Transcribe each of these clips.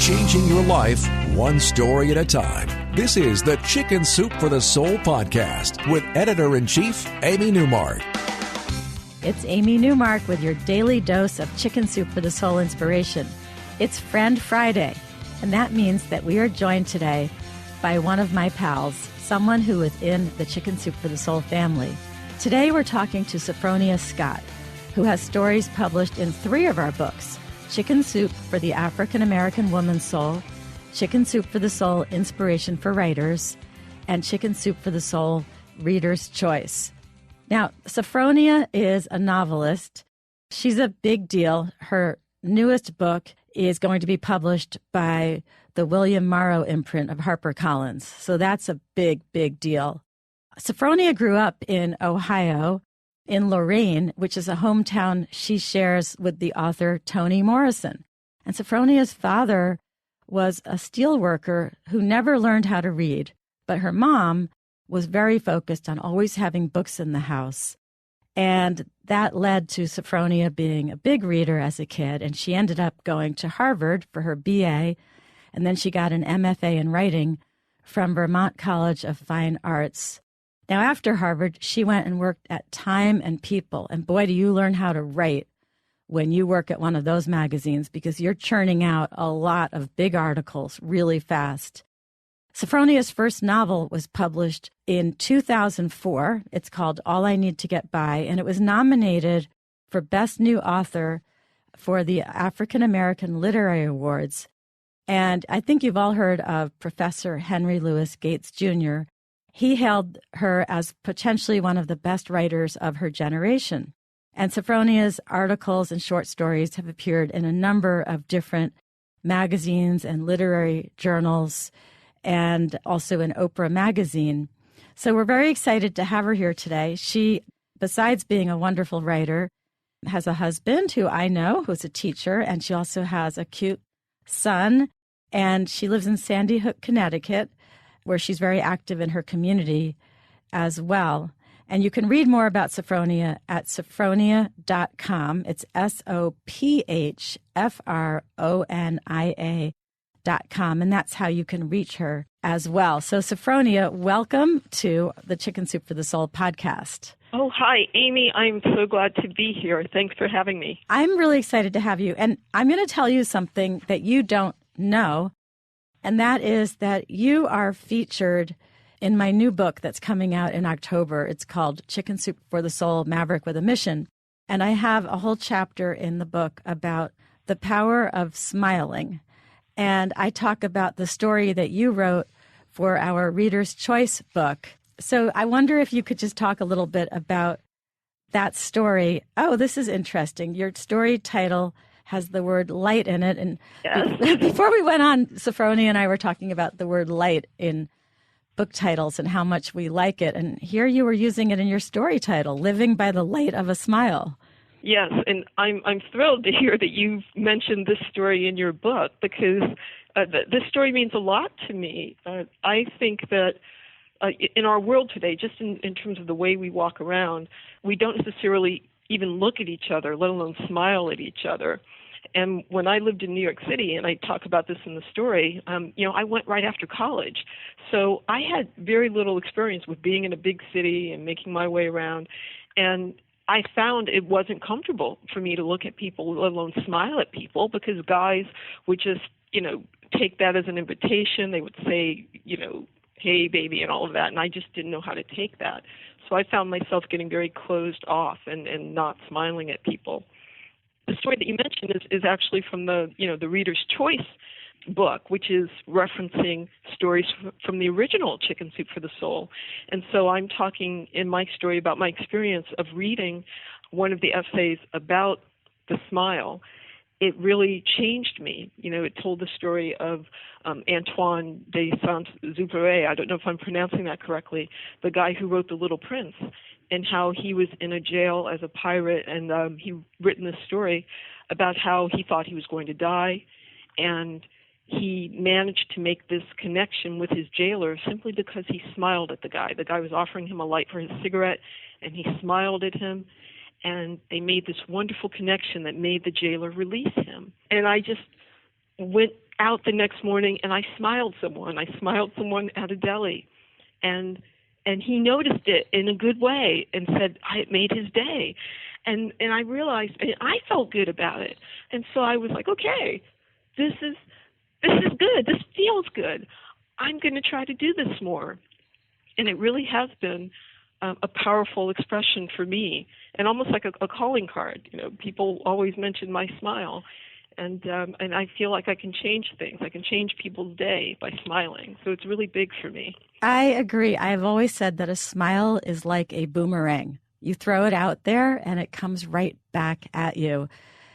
changing your life one story at a time. This is the Chicken Soup for the Soul podcast with Editor-in-Chief Amy Newmark. It's Amy Newmark with your daily dose of Chicken Soup for the Soul inspiration. It's Friend Friday, and that means that we are joined today by one of my pals, someone who is in the Chicken Soup for the Soul family. Today we're talking to Sophfronia Scott, who has stories published in 3 of our books: Chicken Soup for the African American Woman's Soul, Chicken Soup for the Soul Inspiration for Writers, and Chicken Soup for the Soul Reader's Choice. Now, Sophfronia is a novelist. She's a big deal. Her newest book is going to be published by the William Morrow imprint of HarperCollins. So that's a big, big deal. Sophfronia grew up in Ohio, in Lorain, which is a hometown she shares with the author Toni Morrison. And Sophronia's father was a steel worker who never learned how to read, but her mom was very focused on always having books in the house. And that led to Sophfronia being a big reader as a kid, and she ended up going to Harvard for her BA, and then she got an MFA in writing from Vermont College of Fine Arts. Now, after Harvard, she went and worked at Time and People. And boy, do you learn how to write when you work at one of those magazines, because you're churning out a lot of big articles really fast. Sophronia's first novel was published in 2004. It's called All I Need to Get By, and it was nominated for Best New Author for the African American Literary Awards. And I think you've all heard of Professor Henry Louis Gates Jr. He hailed her as potentially one of the best writers of her generation. And Sophronia's articles and short stories have appeared in a number of different magazines and literary journals, and also in Oprah magazine. So we're very excited to have her here today. She, besides being a wonderful writer, has a husband who I know, who's a teacher, and she also has a cute son, and she lives in Sandy Hook, Connecticut, where she's very active in her community as well. And you can read more about Sophfronia at sophfronia.com. It's SOPHFRONIA.com, and that's how you can reach her as well. So, Sophfronia, welcome to the Chicken Soup for the Soul podcast. Oh, hi, Amy. I'm so glad to be here. Thanks for having me. I'm really excited to have you. And I'm going to tell you something that you don't know, and that is that you are featured in my new book that's coming out in October. It's called Chicken Soup for the Soul, Maverick with a Mission. And I have a whole chapter in the book about the power of smiling. And I talk about the story that you wrote for our Reader's Choice book. So I wonder if you could just talk a little bit about that story. Oh, this is interesting. Your story title has the word light in it. And yes. Before we went on, Sophfronia and I were talking about the word light in book titles and how much we like it. And here you were using it in your story title, Living by the Light of a Smile. Yes, and I'm thrilled to hear that you've mentioned this story in your book, because this story means a lot to me. I think that in our world today, just in terms of the way we walk around, we don't necessarily even look at each other, let alone smile at each other. And when I lived in New York City, and I talk about this in the story, I went right after college. So I had very little experience with being in a big city and making my way around. And I found it wasn't comfortable for me to look at people, let alone smile at people, because guys would just, take that as an invitation. They would say, hey, baby, and all of that. And I just didn't know how to take that. So I found myself getting very closed off and not smiling at people. The story that you mentioned is actually from the Reader's Choice book, which is referencing stories from the original Chicken Soup for the Soul. And so I'm talking in my story about my experience of reading one of the essays about the smile. It really changed me. It told the story of Antoine de Saint-Exupéry. I don't know if I'm pronouncing that correctly, the guy who wrote The Little Prince, and how he was in a jail as a pirate, and he written this story about how he thought he was going to die, and he managed to make this connection with his jailer simply because he smiled at the guy. The guy was offering him a light for his cigarette, and he smiled at him, and they made this wonderful connection that made the jailer release him. And I just went out the next morning and I smiled someone. I smiled someone at a deli, and he noticed it in a good way and said it made his day. And I realized, and I felt good about it. And so I was like, okay, this is good. This feels good. I'm going to try to do this more. And it really has been a powerful expression for me, and almost like a calling card. People always mention my smile, and I feel like I can change things. I can change people's day by smiling. So it's really big for me. I agree. I've always said that a smile is like a boomerang. You throw it out there and it comes right back at you.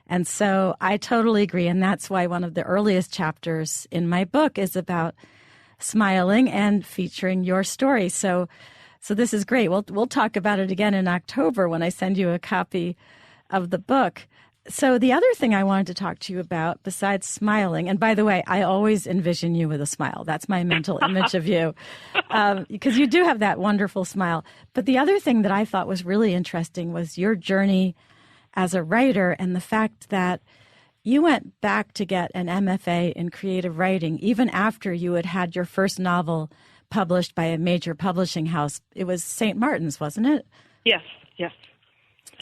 And so I totally agree. And that's why one of the earliest chapters in my book is about smiling and featuring your story. So this is great. We'll talk about it again in October when I send you a copy of the book. So the other thing I wanted to talk to you about, besides smiling, and by the way, I always envision you with a smile. That's my mental image of you, because you do have that wonderful smile. But the other thing that I thought was really interesting was your journey as a writer and the fact that you went back to get an MFA in creative writing even after you had had your first novel published by a major publishing house. It was St. Martin's, wasn't it? Yes.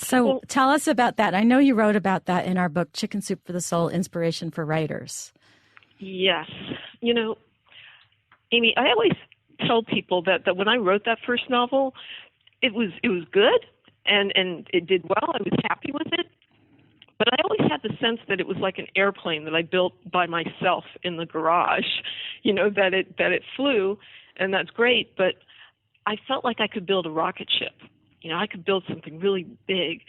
So tell us about that. I know you wrote about that in our book, Chicken Soup for the Soul, Inspiration for Writers. Yes. Amy, I always tell people that when I wrote that first novel, it was good and it did well. I was happy with it. But I always had the sense that it was like an airplane that I built by myself in the garage, that it flew, and that's great. But I felt like I could build a rocket ship. I could build something really big,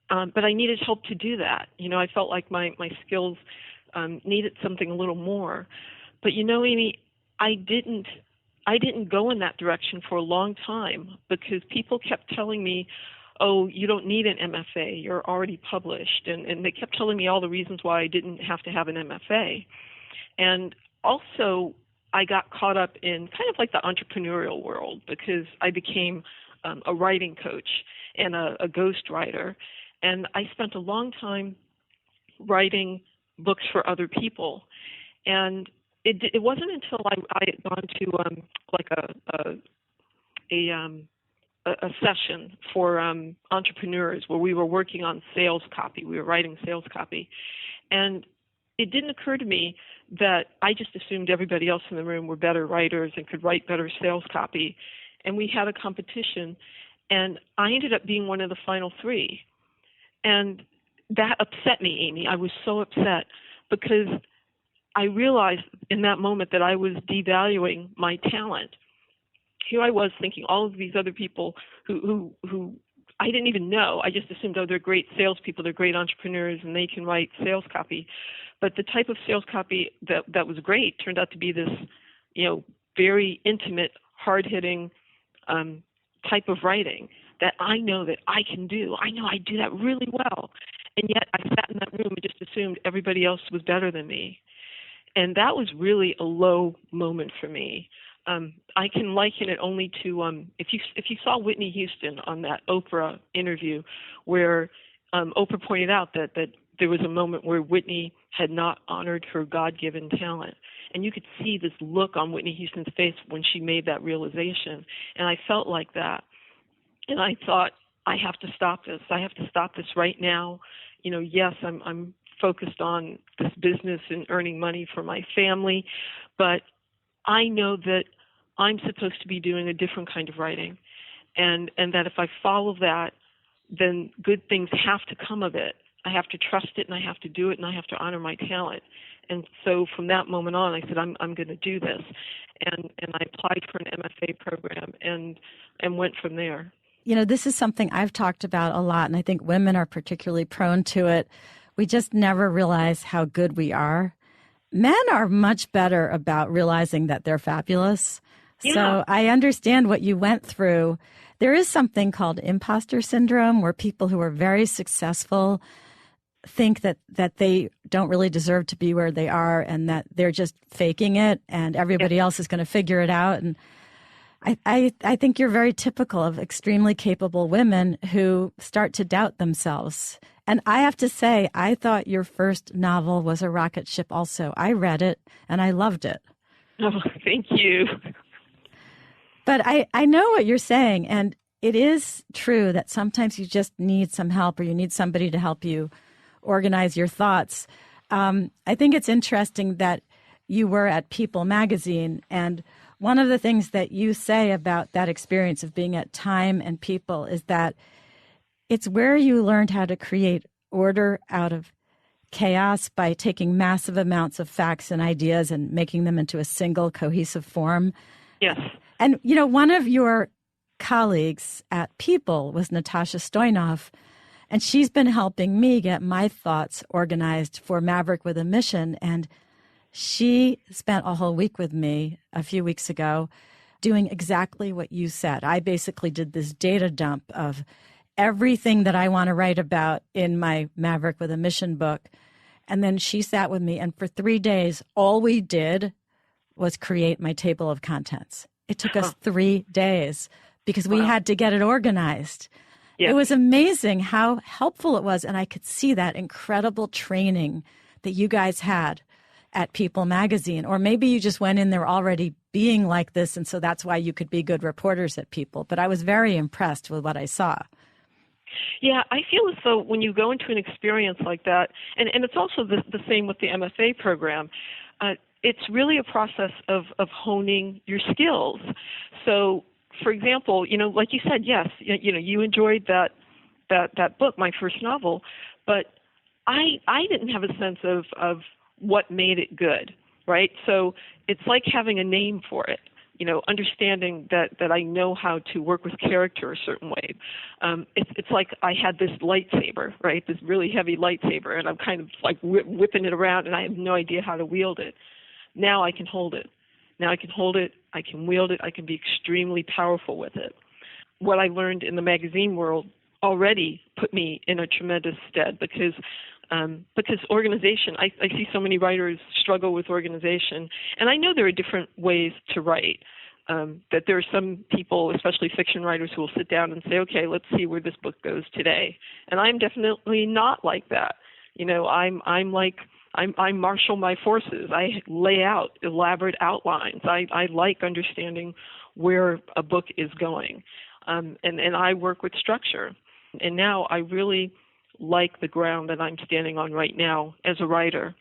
but I needed help to do that. I felt like my skills needed something a little more. But Amy, I didn't go in that direction for a long time because people kept telling me, oh, you don't need an MFA, you're already published. And they kept telling me all the reasons why I didn't have to have an MFA. And also, I got caught up in kind of like the entrepreneurial world because I became a writing coach and a ghost writer. And I spent a long time writing books for other people. And it wasn't until I had gone to a session for entrepreneurs where we were working on sales copy. We were writing sales copy. And it didn't occur to me that I just assumed everybody else in the room were better writers and could write better sales copy. And we had a competition, and I ended up being one of the final three. And that upset me, Amy. I was so upset because I realized in that moment that I was devaluing my talent. Here I was thinking all of these other people who I didn't even know. I just assumed, they're great salespeople, they're great entrepreneurs, and they can write sales copy. But the type of sales copy that was great turned out to be this, very intimate, hard-hitting type of writing that I know that I can do. I know I do that really well. And yet I sat in that room and just assumed everybody else was better than me. And that was really a low moment for me. I can liken it only to if you saw Whitney Houston on that Oprah interview where Oprah pointed out that there was a moment where Whitney had not honored her God-given talent. And you could see this look on Whitney Houston's face when she made that realization. And I felt like that. And I thought, I have to stop this. I have to stop this right now. Yes, I'm focused on this business and earning money for my family, but I know that I'm supposed to be doing a different kind of writing. And that if I follow that, then good things have to come of it. I have to trust it, and I have to do it, and I have to honor my talent. And so from that moment on, I said, I'm going to do this. And I applied for an MFA program and went from there. This is something I've talked about a lot, and I think women are particularly prone to it. We just never realize how good we are. Men are much better about realizing that they're fabulous. Yeah. So I understand what you went through. There is something called imposter syndrome where people who are very successful think that they don't really deserve to be where they are and that they're just faking it and everybody else is going to figure it out. And I think you're very typical of extremely capable women who start to doubt themselves. And I have to say, I thought your first novel was a rocket ship also. I read it and I loved it. Oh, thank you. But I know what you're saying, and it is true that sometimes you just need some help or you need somebody to help you organize your thoughts. I think it's interesting that you were at People magazine, and one of the things that you say about that experience of being at Time and People is that it's where you learned how to create order out of chaos by taking massive amounts of facts and ideas and making them into a single cohesive form. Yes. And, one of your colleagues at People was Natasha Stoyanov, and she's been helping me get my thoughts organized for Maverick with a Mission. And she spent a whole week with me a few weeks ago doing exactly what you said. I basically did this data dump of everything that I want to write about in my Maverick with a Mission book. And then she sat with me, and for 3 days, all we did was create my table of contents. It took us 3 days because we had to get it organized. Yes. It was amazing how helpful it was, and I could see that incredible training that you guys had at People magazine. Or maybe you just went in there already being like this, and so that's why you could be good reporters at People. But I was very impressed with what I saw. Yeah, I feel as though when you go into an experience like that, and it's also the same with the MFA program, it's really a process of honing your skills. So, for example, like you said, yes, you enjoyed that book, my first novel, but I didn't have a sense of what made it good, right? So it's like having a name for it. Understanding that I know how to work with character a certain way. It's like I had this lightsaber, right? This really heavy lightsaber, and I'm kind of like whipping it around, and I have no idea how to wield it. Now I can hold it. I can wield it, I can be extremely powerful with it. What I learned in the magazine world already put me in a tremendous stead because organization, I see so many writers struggle with organization, and I know there are different ways to write. That there are some people, especially fiction writers, who will sit down and say, okay, let's see where this book goes today. And I'm definitely not like that. I marshal my forces. I lay out elaborate outlines. I like understanding where a book is going. And I work with structure. And now I really like the ground that I'm standing on right now as a writer.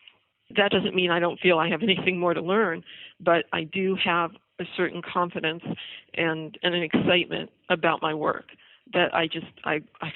That doesn't mean I don't feel I have anything more to learn, but I do have a certain confidence and an excitement about my work that I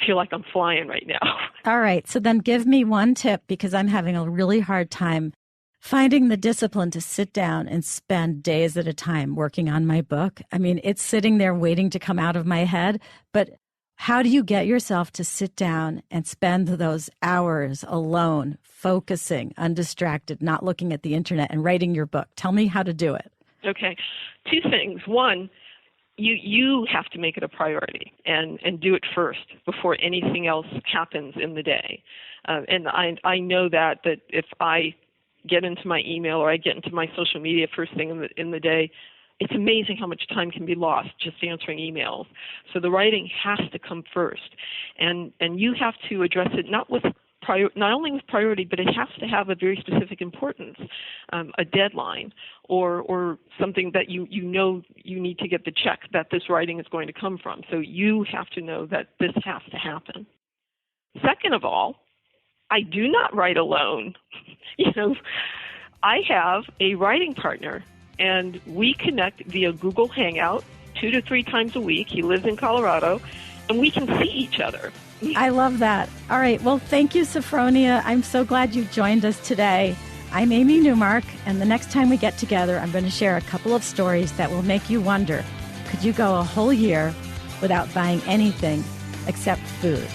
feel like I'm flying right now. All right. So then give me one tip, because I'm having a really hard time finding the discipline to sit down and spend days at a time working on my book. I mean, it's sitting there waiting to come out of my head, but how do you get yourself to sit down and spend those hours alone, focusing, undistracted, not looking at the internet, and writing your book? Tell me how to do it. Okay. 2 things. One, you have to make it a priority and do it first before anything else happens in the day. And I know that if I get into my email or I get into my social media first thing in the day, it's amazing how much time can be lost just answering emails. So the writing has to come first, and you have to address it not only with priority, but it has to have a very specific importance, a deadline, or something that you need to get the check that this writing is going to come from. So you have to know that this has to happen. Second of all, I do not write alone. I have a writing partner, and we connect via Google Hangout 2 to 3 times a week. He lives in Colorado, and we can see each other. I love that. All right. Well, thank you, Sophfronia. I'm so glad you joined us today. I'm Amy Newmark, and the next time we get together, I'm going to share a couple of stories that will make you wonder, could you go a whole year without buying anything except food?